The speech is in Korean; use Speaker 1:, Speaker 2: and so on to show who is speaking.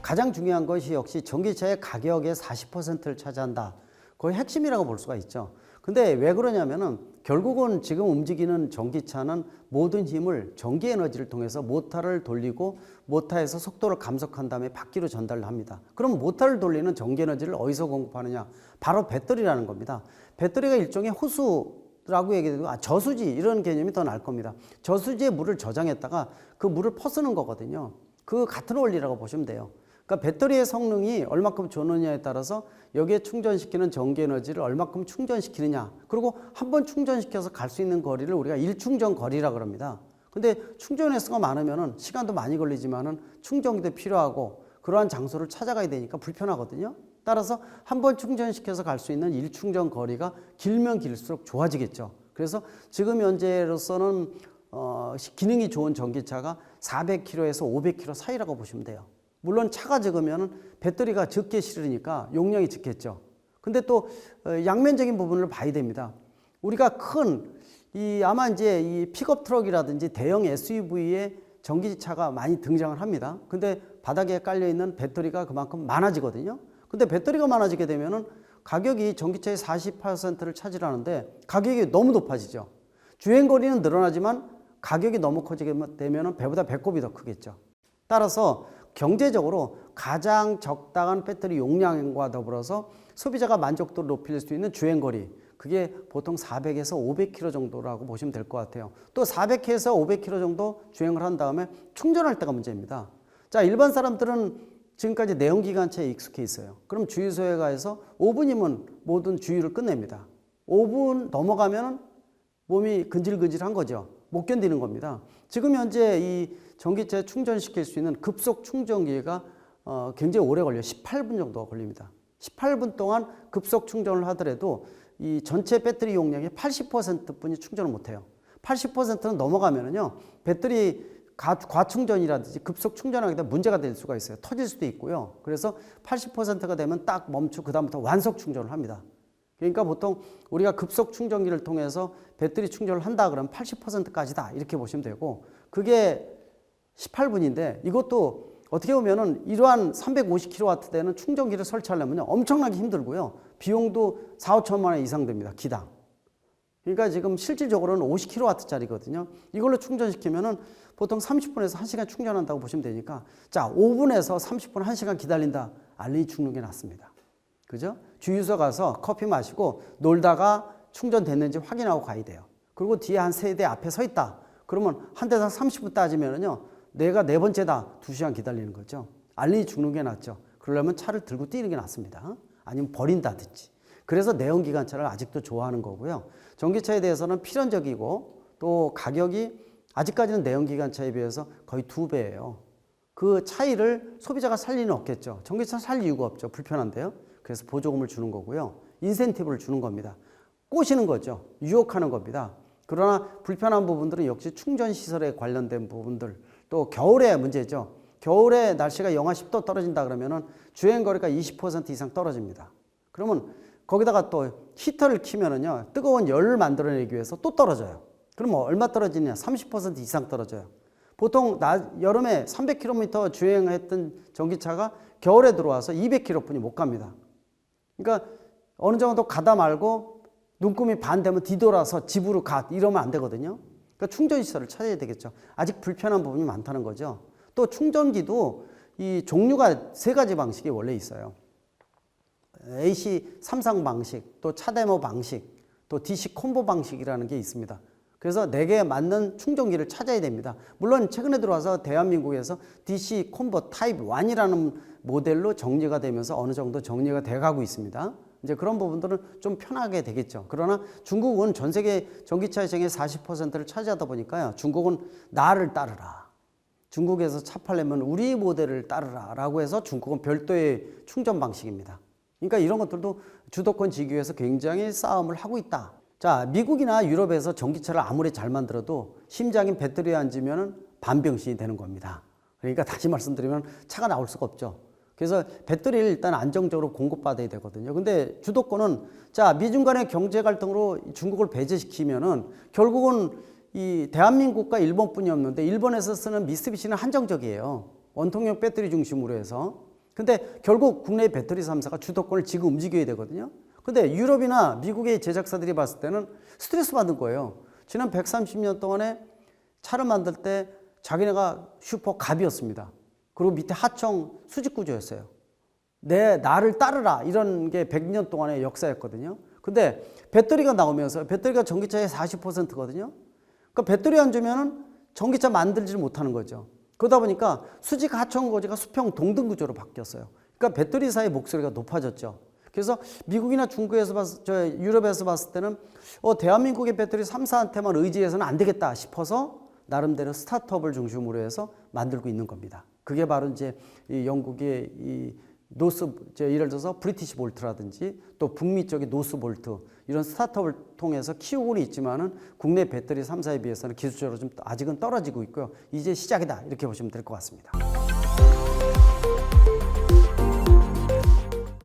Speaker 1: 가장 중요한 것이 역시 전기차의 가격의 40%를 차지한다. 거의 핵심이라고 볼 수가 있죠. 근데 왜 그러냐면은 결국은 지금 움직이는 전기차는 모든 힘을 전기 에너지를 통해서 모터를 돌리고 모터에서 속도를 감속한 다음에 바퀴로 전달을 합니다. 그럼 모터를 돌리는 전기 에너지를 어디서 공급하느냐? 바로 배터리라는 겁니다. 배터리가 일종의 호수라고 얘기해도 저수지 이런 개념이 더 나을 겁니다. 저수지에 물을 저장했다가 그 물을 퍼쓰는 거거든요. 그 같은 원리라고 보시면 돼요. 그러니까 배터리의 성능이 얼마큼 좋느냐에 따라서 여기에 충전시키는 전기 에너지를 얼마큼 충전시키느냐. 그리고 한번 충전시켜서 갈 수 있는 거리를 우리가 일충전 거리라고 그럽니다. 근데 충전 횟수가 많으면은 시간도 많이 걸리지만은 충전기도 필요하고 그러한 장소를 찾아가야 되니까 불편하거든요. 따라서 한번 충전시켜서 갈 수 있는 일충전 거리가 길면 길수록 좋아지겠죠. 그래서 지금 현재로서는 기능이 좋은 전기차가 400km에서 500km 사이라고 보시면 돼요. 물론 차가 적으면 배터리가 적게 실으니까 용량이 적겠죠. 근데 또 양면적인 부분을 봐야 됩니다. 우리가 아마 이제 이 픽업 트럭이라든지 대형 SUV에 전기차가 많이 등장을 합니다. 근데 바닥에 깔려있는 배터리가 그만큼 많아지거든요. 근데 배터리가 많아지게 되면은 가격이 전기차의 40%를 차지하는데 가격이 너무 높아지죠. 주행거리는 늘어나지만 가격이 너무 커지게 되면은 배보다 배꼽이 더 크겠죠. 따라서 경제적으로 가장 적당한 배터리 용량과 더불어서 소비자가 만족도를 높일 수 있는 주행거리, 그게 보통 400에서 500km 정도라고 보시면 될 것 같아요. 또 400km에서 500km 정도 주행을 한 다음에 충전할 때가 문제입니다. 자, 일반 사람들은 지금까지 내연기관차에 익숙해 있어요. 그럼 주유소에 가서 5분이면 모든 주유를 끝냅니다. 5분 넘어가면 몸이 근질근질한 거죠. 못 견디는 겁니다. 지금 현재 이 전기차에 충전시킬 수 있는 급속 충전기가 굉장히 오래 걸려요. 18분 정도가 걸립니다. 18분 동안 급속 충전을 하더라도 이 전체 배터리 용량의 80%뿐이 충전을 못해요. 80%는 넘어가면은요, 배터리 과충전이라든지 급속 충전하게 되면 문제가 될 수가 있어요. 터질 수도 있고요. 그래서 80%가 되면 딱 멈추고 그다음부터 완속 충전을 합니다. 그러니까 보통 우리가 급속 충전기를 통해서 배터리 충전을 한다 그러면 80%까지다 이렇게 보시면 되고, 그게 18분인데 이것도 어떻게 보면은 이러한 350kW 되는 충전기를 설치하려면 엄청나게 힘들고요. 비용도 4, 5천만 원 이상 됩니다. 기당. 그러니까 지금 실질적으로는 50kW짜리거든요. 이걸로 충전시키면은 보통 30분에서 1시간 충전한다고 보시면 되니까, 자, 5분에서 30분, 1시간 기다린다. 알리 죽는 게 낫습니다. 그죠? 주유소 가서 커피 마시고 놀다가 충전됐는지 확인하고 가야 돼요. 그리고 뒤에 한 세 대 앞에 서 있다. 그러면 한 대당 30분 따지면은요, 내가 네 번째다. 2시간 기다리는 거죠. 알리 죽는 게 낫죠. 그러려면 차를 들고 뛰는 게 낫습니다. 아니면 버린다든지. 그래서 내연기관차를 아직도 좋아하는 거고요. 전기차에 대해서는 필연적이고 또 가격이 아직까지는 내연기관차에 비해서 거의 2배예요. 그 차이를 소비자가 살 리는 없겠죠. 전기차 살 이유가 없죠. 불편한데요. 그래서 보조금을 주는 거고요. 인센티브를 주는 겁니다. 꼬시는 거죠. 유혹하는 겁니다. 그러나 불편한 부분들은 역시 충전시설에 관련된 부분들, 또 겨울에 문제죠. 겨울에 날씨가 영하 10도 떨어진다 그러면은 주행거리가 20% 이상 떨어집니다. 그러면 거기다가 또 히터를 키면은요, 뜨거운 열을 만들어내기 위해서 또 떨어져요. 그럼 얼마 떨어지냐? 30% 이상 떨어져요. 보통 여름에 300km 주행했던 전기차가 겨울에 들어와서 200km뿐이 못 갑니다. 그러니까 어느 정도 가다 말고 눈금이 반 되면 뒤돌아서 집으로 이러면 안 되거든요. 그러니까 충전시설을 찾아야 되겠죠. 아직 불편한 부분이 많다는 거죠. 또 충전기도 이 종류가 3가지 방식이 원래 있어요. AC 삼상 방식, 또 차데모 방식, 또 DC 콤보 방식이라는 게 있습니다. 그래서 내게 맞는 충전기를 찾아야 됩니다. 물론 최근에 들어와서 대한민국에서 DC 콤보 타입 1이라는 모델로 정리가 되면서 어느 정도 정리가 돼가고 있습니다. 이제 그런 부분들은 좀 편하게 되겠죠. 그러나 중국은 전 세계 전기차 시장의 40%를 차지하다 보니까요. 중국은 나를 따르라. 중국에서 차 팔려면 우리 모델을 따르라 라고 해서 중국은 별도의 충전 방식입니다. 그러니까 이런 것들도 주도권 지기 위해서 굉장히 싸움을 하고 있다. 자, 미국이나 유럽에서 전기차를 아무리 잘 만들어도 심장인 배터리에 앉으면 반병신이 되는 겁니다. 그러니까 다시 말씀드리면 차가 나올 수가 없죠. 그래서 배터리를 일단 안정적으로 공급받아야 되거든요. 근데 주도권은, 자, 미중 간의 경제 갈등으로 중국을 배제시키면은 결국은 이 대한민국과 일본뿐이 없는데 일본에서 쓰는 미쓰비시는 한정적이에요. 원통형 배터리 중심으로 해서. 근데 결국 국내 배터리 3사가 주도권을 지금 움직여야 되거든요. 근데 유럽이나 미국의 제작사들이 봤을 때는 스트레스 받는 거예요. 지난 130년 동안에 차를 만들 때 자기네가 슈퍼 갑이었습니다. 그리고 밑에 하청 수직 구조였어요. 나를 따르라 이런 게 100년 동안의 역사였거든요. 근데 배터리가 나오면서 배터리가 전기차의 40%거든요. 그러니까 배터리 안 주면은 전기차 만들지를 못하는 거죠. 그러다 보니까 수직 하청 구조가 수평 동등 구조로 바뀌었어요. 그러니까 배터리사의 목소리가 높아졌죠. 그래서 미국이나 중국에서 유럽에서 봤을 때는 대한민국의 배터리 3사한테만 의지해서는 안 되겠다 싶어서 나름대로 스타트업을 중심으로 해서 만들고 있는 겁니다. 그게 바로 이제 이 영국의 이 예를 들어서 브리티시 볼트라든지 또 북미 쪽의 노스볼트 이런 스타트업을 통해서 키우고는 있지만은 국내 배터리 3사에 비해서는 기술적으로 좀 아직은 떨어지고 있고요. 이제 시작이다 이렇게 보시면 될 것 같습니다.